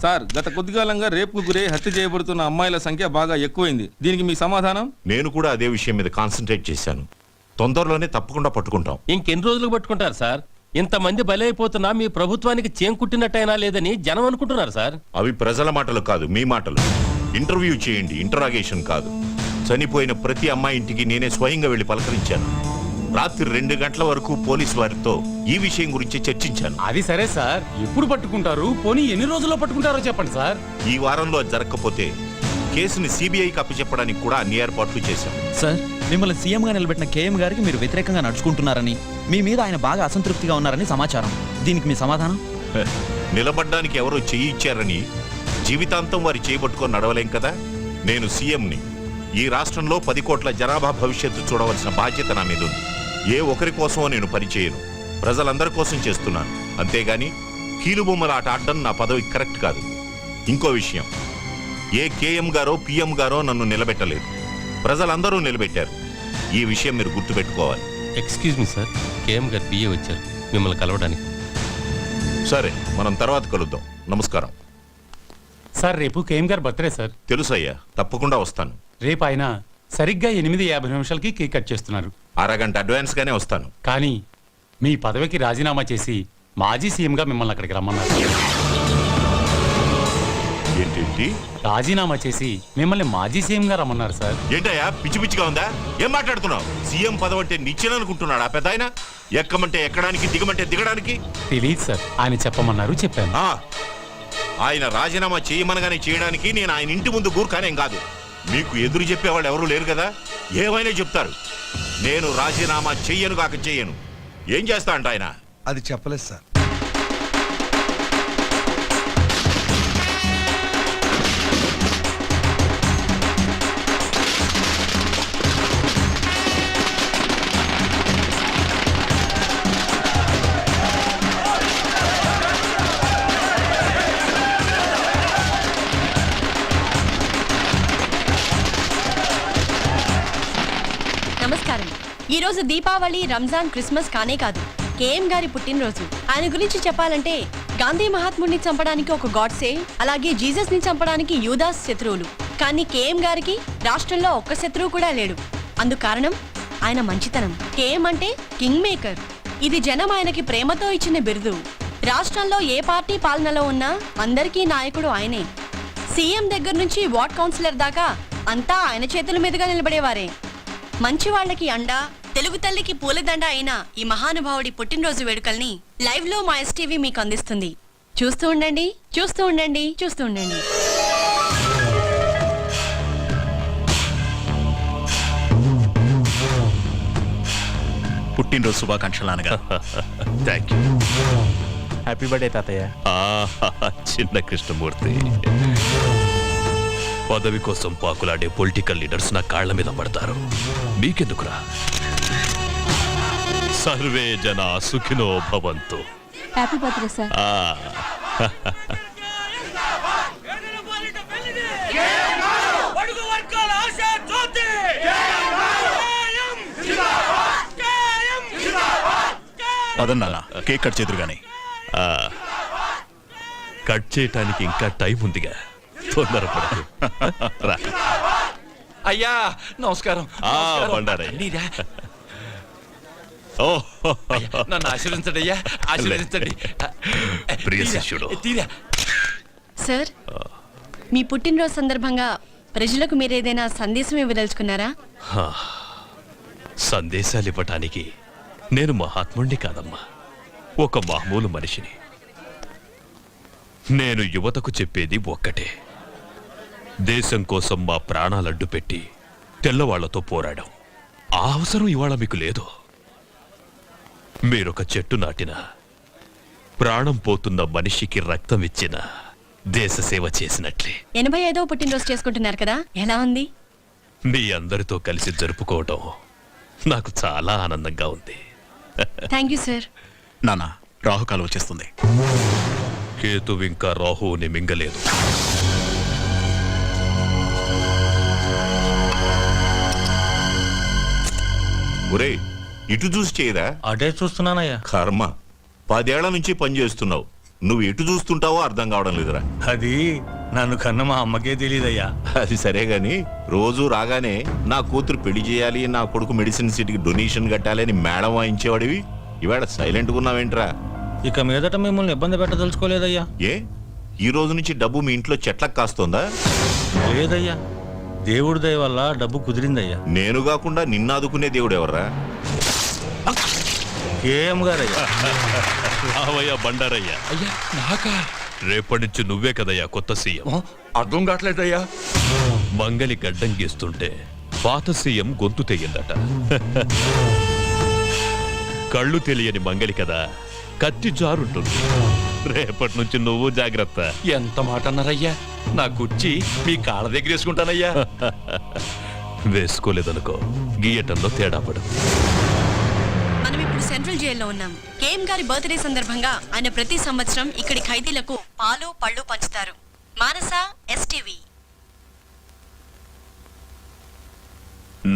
Sir గత కొద్దికాలంగా రేపుకు గురై హత్య చేయబడుతున్న అమ్మాయిల సంఖ్య బాగా ఎక్కువైంది. దీనికి మీ సమాధానం? నేను కూడా అదే విషయం మీద కాన్సన్ట్రేట్ చేశాను. తొందరలోనే తప్పకుండా పట్టుకుంటాం. ఇంకెన్ని రోజులకు పట్టుకుంటారు సార్? ఇంతమంది బలైపోతున్నా మీ ప్రభుత్వానికి చేంకుట్టినట్టయినా లేదని జనం అనుకుంటున్నారు సార్. అవి ప్రజల మాటలు కాదు, మీ మాటలు. ఇంటర్వ్యూ చేయండి, ఇంటరాగేషన్ కాదు. చనిపోయిన ప్రతి అమ్మాయి ఇంటికి నేనే స్వయంగా వెళ్లి పలకరించాను. రాత్రి 2 గంటల వరకు పోలీసు వారితో ఈ విషయం గురించి చర్చించాను. అది సరే సార్, ఎప్పుడు పట్టుకుంటారు? పోనీ ఎన్ని రోజుల్లో పట్టుకుంటారో చెప్పండి సార్. ఈ వారంలో జరగకపోతే కేసుని సిబిఐకి అప్పచెప్పడానికి కూడా అన్ని ఏర్పాట్లు చేశాం. సార్, మిమ్మల్ని సీఎంగా నిలబెట్టిన కేఎం గారికి మీరు వ్యతిరేకంగా నడుచుకుంటున్నారని, మీ మీద ఆయన బాగా అసంతృప్తిగా ఉన్నారని సమాచారం. దీనికి మీ సమాధానం? నిలబడ్డానికి ఎవరో చెయ్యి ఇచ్చారని జీవితాంతం వారి చేయబట్టుకొని నడవలేం కదా. నేను సీఎంని. ఈ రాష్ట్రంలో 10 కోట్ల జనాభా భవిష్యత్తు చూడవలసిన బాధ్యత నా మీద ఉంది. ఏ ఒకరి కోసమో నేను పనిచేయను, ప్రజలందరి కోసం చేస్తున్నాను. అంతేగాని కీలుబొమ్మల ఆట ఆడడం నా పదవి కరెక్ట్ కాదు. ఇంకో విషయం, ఏ కేఎం గారో పిఎం గారో నన్ను నిలబెట్టలేదు, ప్రజలందరూ నిలబెట్టారు. ఈ విషయం మీరు గుర్తుపెట్టుకోవాలి. ఎక్స్క్యూజ్ మీ సార్, కేఎం గారు పిఏ వచ్చారు మిమ్మల్ని కలవడానికి. సరే, మనం తర్వాత కలుద్దాం. నమస్కారం సార్, రేపు కేఎం గారు బర్త్డే సార్. తెలుసయ్యా, తప్పకుండా వస్తాను. రేపు ఆయన సరిగ్గా 8:50 నిమిషాలకి కేక్ కట్ చేస్తున్నారు. అరగంట అడ్వాన్స్ గానే వస్తాను. కానీ మీ పదవికి రాజీనామా చేసి మాజీ సీఎంగా మిమ్మల్ని అక్కడికి రమ్మన్నారు. ఏంటి? రాజీనామా చేసి మిమ్మల్ని మాజీ సీఎంగా రమ్మన్నారు సార్. ఏంటయ్యా, పిచ్చి పిచ్చిగా ఉందా? ఏం మాట్లాడుతున్నావు? సీఎం పదవి అంటే నిచ్చెననుకుంటున్నాడా పెద్ద ఆయన? ఎక్కమంటే ఎక్కడానికి, దిగమంటే దిగడానికి? తెలియదు సార్, ఆయన చెప్పమన్నారు, చెప్పాను. ఆయన రాజీనామా చేయమనగానే చేయడానికి నేను ఆయన ఇంటి ముందు గూర్ఖానేం కాదు. మీకు ఎదురు చెప్పేవాళ్ళు ఎవరు లేరు కదా, ఏమైనా చెప్తారు. నేను రాజీనామా చెయ్యను కాక చెయ్యను. ఏం చేస్తా అంట ఆయన? అది చెప్పలేదు సార్. నమస్కారం. ఈ రోజు దీపావళి, రంజాన్, క్రిస్మస్ కానే కాదు, కేఎం గారి పుట్టినరోజు. ఆయన గురించి చెప్పాలంటే గాంధీ మహాత్ముడిని చంపడానికి ఒక గాడ్సే, అలాగే జీసస్ ని చంపడానికి యూదాస్ శత్రువులు. కానీ కేఎం గారికి రాష్ట్రంలో ఒక్క శత్రువు కూడా లేడు. అందుకు కారణం ఆయన మంచితనం. కేఎం అంటే కింగ్ మేకర్. ఇది జనం ఆయనకి ప్రేమతో ఇచ్చిన బిరుదు. రాష్ట్రంలో ఏ పార్టీ పాలనలో ఉన్నా అందరికీ నాయకుడు ఆయనే. సీఎం దగ్గర నుంచి వార్డ్ కౌన్సిలర్ దాకా అంతా ఆయన చేతుల మీదుగా నిలబడేవారే. మంచి వాళ్ళకి అండ, తెలుగు తల్లికి పూలదండ అయిన ఈ మహానుభావుడి పుట్టినరోజు వేడుకల్ని లైవ్ లో మా ఎస్టీవీ మీకు అందిస్తుంది. చూస్తూ ఉండండి, చూస్తూ ఉండండి, చూస్తూ ఉండండి. పుట్టినరోజు శుభాకాంక్షలు అనగా. Thank you. హ్యాపీ బర్త్డే తాతయ్య. చిన్న కృష్ణమూర్తి, పదవి కోసం పాకులాడే పొలిటికల్ లీడర్స్ నా కాళ్ల మీద పడతారు. మీకెందుకురా? సర్వే జన సుఖినో భవంతు. Happy birthday sir. పదన్నా, కేక్ కట్ చేదురు గాని. కట్ చేయటానికి ఇంకా టైం ఉందిగా, తొందరపడదు. అయ్యా నమస్కారం. నన్ను ఆశీర్వదించండి అయ్యా, ఆశీర్వదించండి. ప్రియ శిష్యుడు. సార్, మీ పుట్టినరోజు సందర్భంగా ప్రజలకు మీరేదైనా సందేశం ఇవ్వదలుచుకున్నారా? సందేశాలు ఇవ్వటానికి నేను మహాత్ముణ్ణి కాదమ్మా, ఒక మామూలు మనిషిని. నేను యువతకు చెప్పేది ఒక్కటే: దేశం కోసం మా ప్రాణాలడ్డు పెట్టి తెల్లవాళ్లతో పోరాడాం. ఆ అవసరం ఇవాళ మీకు లేదు. మీరొక చెట్టు నాటిన, ప్రాణం పోతున్న మనిషికి రక్తం ఇచ్చిన, దేశ సేవ చేసినట్లే. 85వ పుట్టినరోజు చేసుకుంటున్నారు కదా, ఎలా ఉంది? మీ అందరితో కలిసి జరుపుకోవటం నాకు చాలా ఆనందంగా ఉంది. Thank you sir. నాన్న, రాహుకాలం వచ్చేస్తుంది. కేతు ఇంకా రాహుని మింగలేదు. ఒరే, ఇటు చూసి చేయరా? అడే చూస్తున్నానయ్యా. కర్మ, 10 ఏళ్ల నుంచి పనిచేస్తున్నావు. నువ్వు ఎటు చూస్తుంటావో అర్థం కావడం లేదురా. అది నన్ను కన్న మా అమ్మకే తెలియదయ్యా. అది సరే గాని రోజు రాగానే నా కూతురు పెళ్లి చేయాలి, నా కొడుకు మెడిసిన్ సీట్కి డొనేషన్ కట్టాలి అని మేడం వాయించేవాడివి. ఇవాళ సైలెంట్గా ఉన్నావేంట్రా? ఇక మీదట మిమ్మల్ని ఇబ్బంది పెట్టదలుచుకోలేదయ్యా. ఏ ఈ రోజు నుంచి డబ్బు మీ ఇంట్లో చెట్లకు కాస్తోందా? లేదయ్యా, దేవుడి దయ వల్ల డబ్బు కుదిరిందయ్యా. నేను కాకుండా నిన్ను ఆదుకునే దేవుడు ఎవర్రా? కేఎం గారయ్యా. రావయ్యా బండారయ్యా. అయ్యా నాకా? రేపటి నుంచి నువ్వే కదయ్యా కొత్త సీఎం. అర్థం కావట్లేదయ్యా. మంగలి గడ్డం గీస్తుంటే పాత సీఎం గొంతు తెగిందట. కళ్ళు తెలియని మంగలి కదా, కత్తి జారుంటుంది. రేపటి నుంచి నువ్వు జాగ్రత్త. ఎంత మాట అన్నారయ్యా? నా కుర్చీ మీ కాళ్ళ దగ్గర వేసుకుంటానయ్యా. వేసుకోలేదనుకో గీయటంలో తేడా పడదు. మనం ఇప్పుడు సెంట్రల్ జైల్లో ఉన్నాం. కేఎం గారి బర్త్డే సందర్భంగా ఆయన ప్రతి సంవత్సరం ఇక్కడి ఖైదీలకు పాలు పళ్ళు పంచుతారు. మానస, ఎస్టీవీ.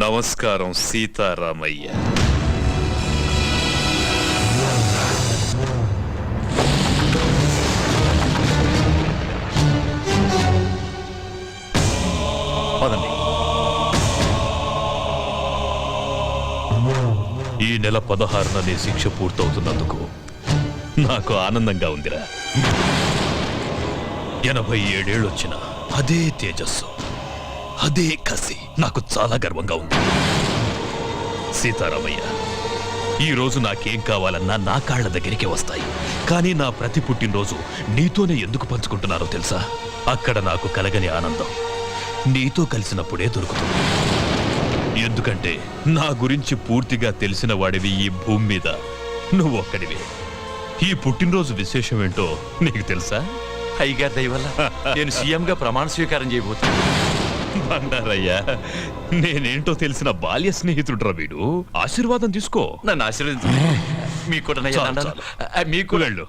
నమస్కారం సీతారామయ్య. పదండి. ఈ నెల 16న నీ శిక్ష పూర్తవుతున్నందుకు నాకు ఆనందంగా ఉందిరా. 87 ఏళ్ళొచ్చిన అదే తేజస్సు, అదే కసి నాకు చాలా గర్వంగా ఉంది. సీతారామయ్య, ఈ రోజు నాకేం కావాలన్నా నా కాళ్ళ దగ్గరికి వస్తాయి. కానీ నా ప్రతి పుట్టినరోజు నీతోనే ఎందుకు పంచుకుంటున్నారో తెలుసా? అక్కడ నాకు కలగని ఆనందం నీతో కలిసినప్పుడే దొరుకుతుంది. ఎందుకంటే నా గురించి పూర్తిగా తెలిసిన వాడివి ఈ భూమి మీద నువ్వు ఒక్కడివి. ఈ పుట్టినరోజు విశేషం ఏంటో నీకు తెలుసా? అయ్యగారి దయ వల్ల నేను సీఎంగా ప్రమాణ స్వీకారం చేయబోతున్నా. బండారయ్యా, నేనేంటో తెలిసిన బాల్య స్నేహితుడురా వీడు. ఆశీర్వాదం తీసుకో. నన్ను ఆశీర్వదించండి. మీకు కూడా నయ్యా చాలు, దండాలు. చాలు. మీకు వెళ్ళు.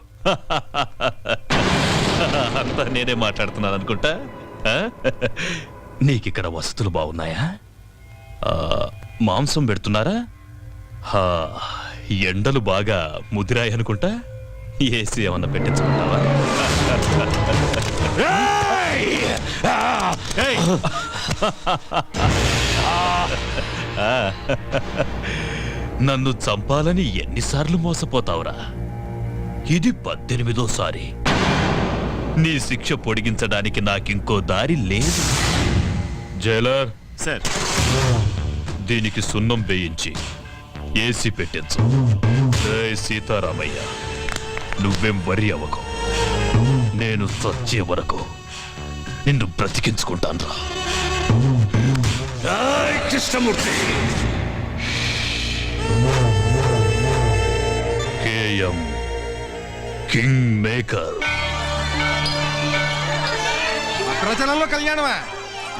అంతా నేనే మాట్లాడుతున్నాను అనుకుంటా. ఆ? నీకిక్కడ వసతులు బాగున్నాయా? మాంసం పెడుతున్నారా? ఎండలు బాగా ముదిరాయి అనుకుంటా. ఏసీ ఏమన్నా పెట్టించుకుంటావా? నన్ను చంపాలని ఎన్నిసార్లు మోసపోతావురా? ఇది 18వ నీ శిక్ష పొడిగించడానికి నాకింకో దారి లేదు. జైలర్ సార్, దీనికి సున్నం వేయించి ఏసీ పెట్టించు. జై సీతారామయ్య, నువ్వేం వరి అవ్వకు. నేను చచ్చే వరకు నిన్ను బ్రతికించుకుంటాను రా. కృష్ణమూర్తి. KM king maker. భద్రాచలంలో కళ్యాణమా?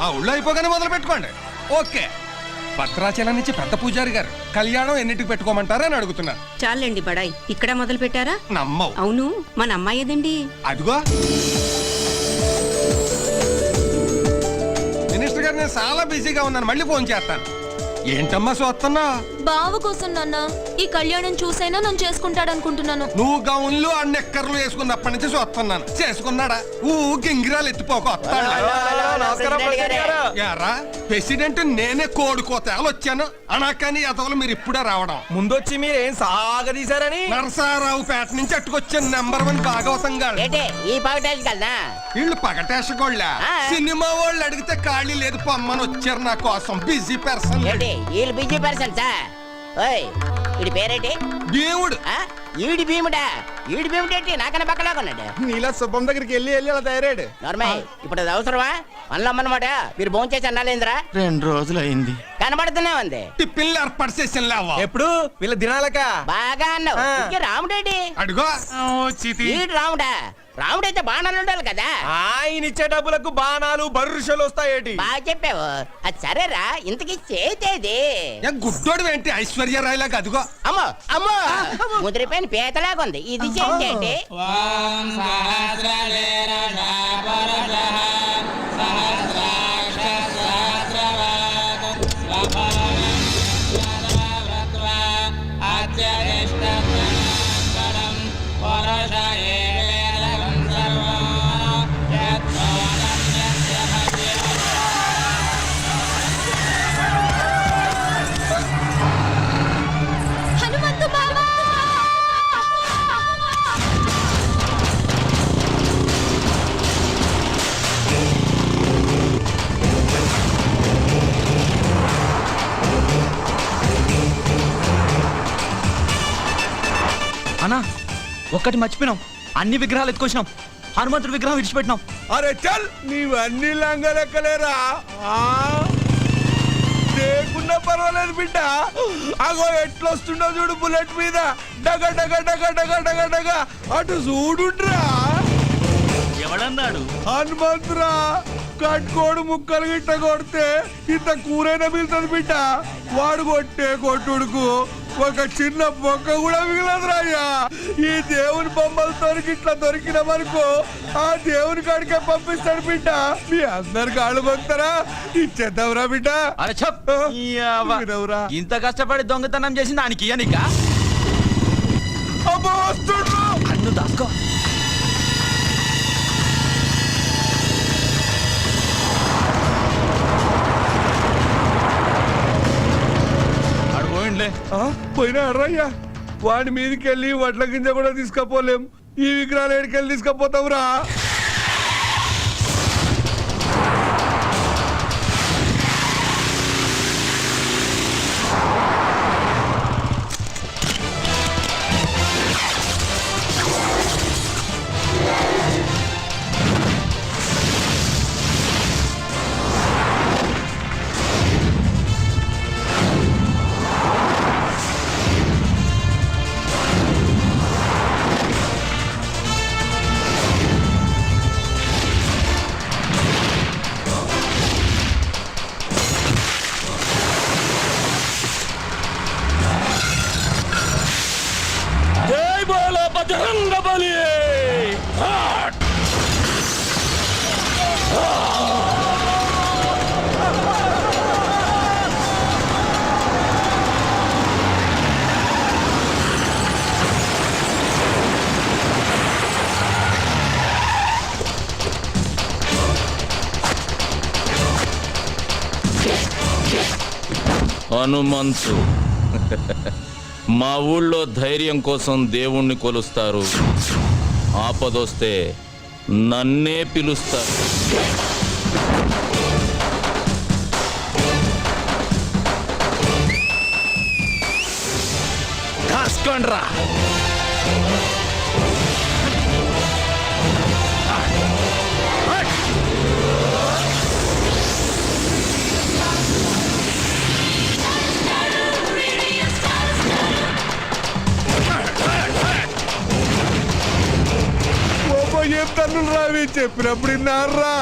మా ఊళ్ళో అయిపోగానే మొదలు పెట్టుకోండి. ఓకే. భద్రాచలం నుంచి పెద్ద పూజారి గారు కళ్యాణం ఎన్నిటికి పెట్టుకోమంటారా అని అడుగుతున్నారు. చాలండి బడాయి, ఇక్కడ మొదలు పెట్టారా? నమ్మవు. అవును, మన అమ్మాయి ఏదండి? అదిగో మినిస్టర్ గారు, నేను చాలా బిజీగా ఉన్నాను, మళ్ళీ ఫోన్ చేస్తాను. ఏంటమ్మా చూస్తున్నా? బావ కోసం నాన్న ఈ కళ్యాణం చూసైనా నన్ను చేసుకుంటాడనుకుంటున్నాను. నువ్వు గౌన్లు ఆ నెక్కర్లు వేసుకున్నప్పటి నుంచి చూస్తున్నాను. చేసుకున్నాడా? గింగిరాలు ఎత్తిపోక యారా ప్రెసిడెంట్ నేనే కోడుకోతేలు వచ్చాను అనకాని అతలు మీరు ఇప్పుడే రావడం. ముందొచ్చి మీరేం సాగదీశారని నరసారావు పేట నుంచి అట్టుకొచ్చిన నెంబర్ 1 భాగవతం గారు. ఈ పగటేసి కల్లా వీళ్ళు పగటేసగోళ్ళ సినిమా వాళ్ళు అడిగితే ఖాళీ లేదు పొమ్మని వచ్చారు నా కోసం. Busy person. వీళ్ళు బిజీ పర్సన్ సార్. ఓయ్, వీడి పేరేంటి? దేవుడు. ఈడి భీముడా? ఈడి భీముడేంటి నాకన్నా పక్కలా కొన్నాడు? నీలా శుభం దగ్గరికి వెళ్ళి అలా తయారాడు. నార్మల్, ఇప్పుడు అది అవసరమా? మనలో అమ్మనమాట మీరు భోజనం చేసి అన్నాలేంద్రా? 2 రోజులు అయింది. కనబడుతూనే ఉంది. టిఫిన్లు ఏర్పాటు చేసిన లేవా? ఎప్పుడు వీళ్ళ దినాలక బాగా అన్నావు. ఇంకే రాముడేంటి? అడుగో ఈడు రాముడా? రాముడైతే బాణాలు ఉండాలి కదా. ఆయన ఇచ్చే డబ్బులకు బాణాలు బర్రుషలు వస్తాయేటి? బాగా చెప్పావు. అది సరేరా, ఇంతకీ చేతేది? గుడ్డోడు ఏంటి ఐశ్వర్యరాయ్ లాగా? అదిగో అమ్మో అమ్మో, ముదిరిపోయిన పీతలాగా ఉంది. ఇది చేతేంటి? అన్నా ఒక్కటి మర్చిపోయినాం, అన్ని విగ్రహాలు ఎత్తుకొచ్చినాం, హనుమంతుడి విగ్రహం విడిచిపెట్టినాం. అరే చల్ నీవన్నీ లంగలెక్కలేరా లేకున్నా పర్వాలేదు బిడ్డ. అగో ఎట్లొస్తుండో చూడు బుల్లెట్ మీద డగ డగ డగ డగ డగ డగ అటు చూడుండ్రా. ఎవడన్నాడు? హనుమంతురా కట్టుకోడు ముక్కలు గిట్ట కొడితే ఇంత కూరైనా మిగులుతుంది బిడ్డ. వాడు కొట్టే కొట్టుడుకు ఒక చిన్న మొక్క కూడా మిగలదురా అయ్యా. ఈ దేవుని బొమ్మలతో ఇట్లా దొరికినామనుకో ఆ దేవుని కాడికే పంపిస్తాడు బిడ్డ. మీ అందరు కాళ్ళు మొక్తారా ఇచ్చేద్దాంరా బిడ్డ. అరే చెప్ వినవురా. ఇంత కష్టపడి దొంగతనం చేసి దానికి ఇయ్యనికా? అబ్బో వస్తుండ్రు. అన్ను దాసుకో. పోయినా అర్రయ్యా వాడి మీదకి వెళ్ళి వడ్ల గింజ కూడా తీసుకపోలేం. ఈ విగ్రహాలు ఎడికెళ్ళి తీసుకపోతావురా. హనుమంతు మా ఊళ్ళో ధైర్యం కోసం దేవుణ్ణి కొలుస్తారు, ఆపదొస్తే నన్నే పిలుస్తారు. కాసుకోండ్రా. ఏం తన్నులు రావి చెప్పినప్పుడు విన్నారా.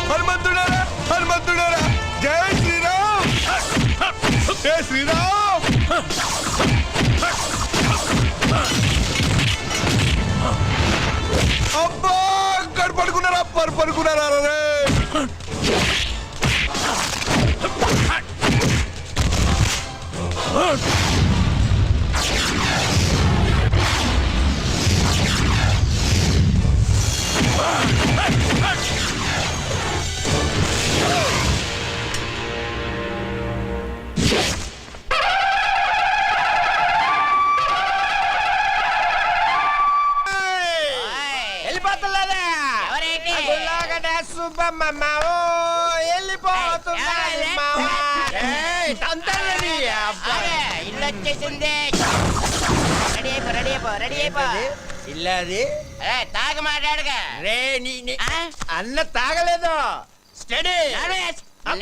హనుమంతుడారా హనుమంతుడారా జై శ్రీరామ్. జై శ్రీరామ్. అబ్బా పడుకున్నారా పడుకున్నారా రే. వెళ్ళిపోతున్నదా సుబ్బమ్మ వెళ్ళిపోతున్నా. ఇల్లు వచ్చేసింది. రెడీ అయిపో రెడీ అయిపో రెడీ అయిపో. ఇల్లది తాగ మాట్లాడగా రే. అన్న తాగలేదు. స్టడీ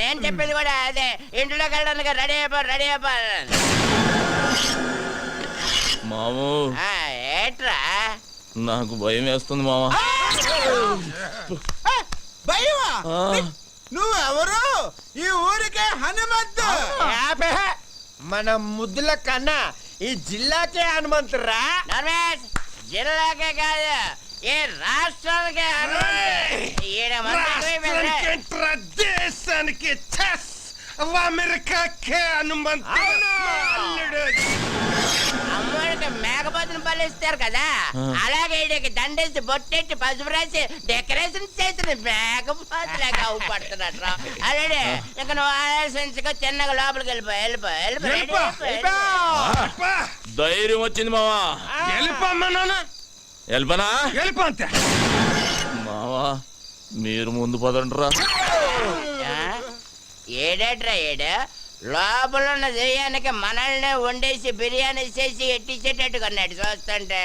నేను చెప్పేది కూడా అదే. ఇంట్లోకి వెళ్ళడానికి రెడీ అయిపో రెడీ అయిపో. మాము ఏట్రా నాకు భయం వేస్తుంది మామ. భయమా? నువ్వెవరు? ఈ ఊరికే హనుమంతు. మన ముద్దుల కన్నా ఈ జిల్లాకే హనుమంతురా. జిల్లాకే కాదు, ఈ రాష్ట్రానికే దేశానికి అమెరికాకే హనుమంతుడు. అమ్మడికి మేకపోతుని పలిస్తారు కదా, అలాగే ఈడికి దండేసి బొట్టెట్టి పసుపు రాసి డెకరేషన్ చేసిన మేకపోతులాగా అవుపడుతున్నట్టు. అలాగే ఇక నువ్వు ఆలోచించుకో, చిన్నగా లోపలికి వెళ్ళిపో. ధైర్యం వచ్చింది మావా. వెళ్ళిపోమ్మా నాన్న. వెళ్ళపనా? వెళ్ళిపో అంతే. మావా మీరు ముందు పదండ్రా. ఏడేట్రా ఏడు లోపల ఉన్న దెయ్యానికి మనల్ని వండేసి బిర్యానీ చేసి ఎట్టించేటట్టు కొన్నాడు చూస్తుంటే.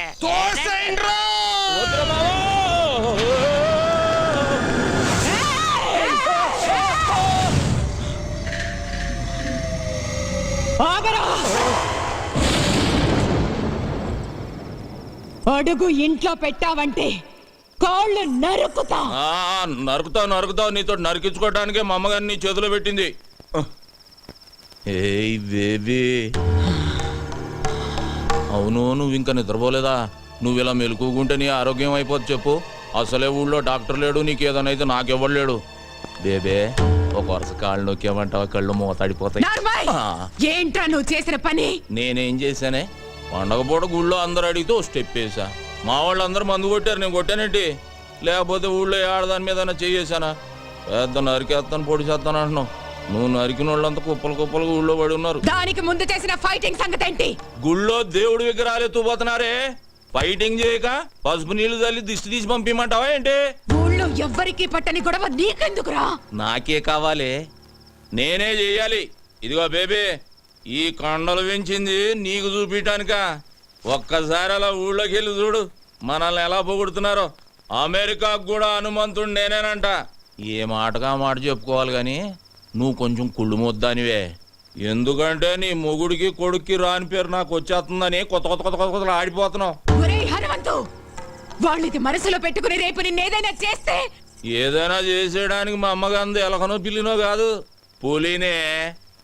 అడుగు ఇంట్లో పెట్టావంటే కాళ్ళు నరుకుతా. నరుకుతావు నీతో నరికించుకోవటానికే మా అమ్మగారిని నీ చేతిలో పెట్టింది. ఏయ్ బేబీ, అవును నువ్వు ఇంకా నిద్రపోలేదా? నువ్వు ఇలా మెలుకుంటే నీ ఆరోగ్యం అయిపోద్ది చెప్పు. అసలే ఊళ్ళో డాక్టర్ లేడు, నీకు ఏదైనా అయితే నాకెవ్వడు లేడు. బేబే ఒక వరుస కాళ్ళు నొక్కేమంటావా కళ్ళు మూతాడిపోతాయి. ఏంట్రా నువ్వు చేసిన పని? నేనేం చేశానే? పండగ పూట గుళ్ళో అందరు అడిగితే ఓ స్టెప్ వేసా. మా వాళ్ళు అందరూ మందు కొట్టారు, నేను కొట్టానేంటి? లేకపోతే ఊళ్ళో ఆడదాని మీద చేసానా? పెద్ద నరికేస్తాను పొడి చేస్తాను అంటున్నావు. నువ్వు నరికిన వాళ్ళంతా కుప్పలుగా ఊళ్ళో పడి ఉన్నారు. దానికి ముందు చేసిన ఫైటింగ్ సంగతి ఏంటి? గుళ్ళో దేవుడి విగ్రహాలు ఎత్తుపోతున్నారే, ఫైటింగ్ చేయక పసుపు నీళ్లు తల్లి దిష్టి తీసి పంపిమంటావా ఏంటి? ఊళ్ళో ఎవ్వరికి పట్టని గొడవ నీకెందుకురా? నాకే కావాలి, నేనే చెయ్యాలి. ఇదిగో బేబీ, ఈ కొండలు పెంచింది నీకు చూపించటానిక. ఒక్కసారి అలా ఊళ్ళోకి వెళ్ళి చూడు, మనల్ని ఎలా పొగుడుతున్నారో. అమెరికాకు కూడా హనుమంతుడు నేనేనంట. ఏ మాటగా మాట చెప్పుకోవాలి గాని నువ్వు కొంచెం కుళ్ళు మొద్దానివే. ఎందుకంటే నీ మొగుడికి కొడుక్కి రాని పేరు నాకు వచ్చేస్తుందని కొత్త ఆడిపోతున్నావు. హనుమంతు, వాళ్ళది మనసులో పెట్టుకుని రేపు నిన్నేదైనా చేస్తే? ఏదైనా చేసేయడానికి మా అమ్మగాంది ఎలకనో పిల్లినో కాదు, పులినే.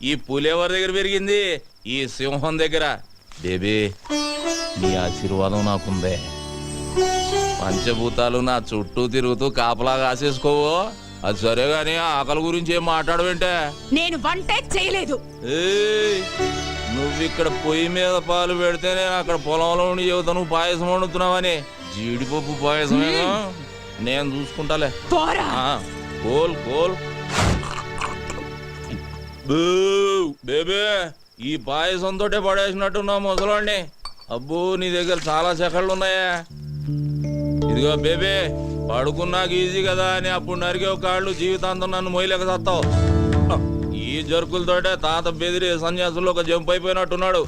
ఈ పులి ఎవరి దగ్గర పెరిగింది? ఈ సింహం దగ్గర. బేబీ నీ ఆశీర్వాదం నాకుందే. పంచభూతాలు నా చుట్టూ తిరుగుతూ కాపలా కాసేసుకోవో. అది సరే గాని ఆకలి గురించి ఏం మాట్లాడవేంటే? నేను వంటే చేయలేదు. నువ్వు ఇక్కడ పొయ్యి మీద పాలు పెడితే నేను అక్కడ పొలంలో ఉండి చెబుతా నువ్వు పాయసం వండుతున్నావని. జీడిపప్పు పాయసమేగా, నేను చూసుకుంటాలే. కోల్ బేబే ఈ పాయసంతో పడేసినట్టున్నా ముసలాండి. అబ్బో నీ దగ్గర చాలా సెకళ్ళు ఉన్నాయా? ఇదిగో బేబే, పడుకున్నాక ఈజీ కదా అని అప్పుడు నరికే కాళ్ళు జీవితాంతం నన్ను మొయ్యలేక సత్తావు. ఈ జరుకులతోటే తాత బెదిరి సన్యాసుల్లో ఒక జంప్ అయిపోయినట్టున్నాడు.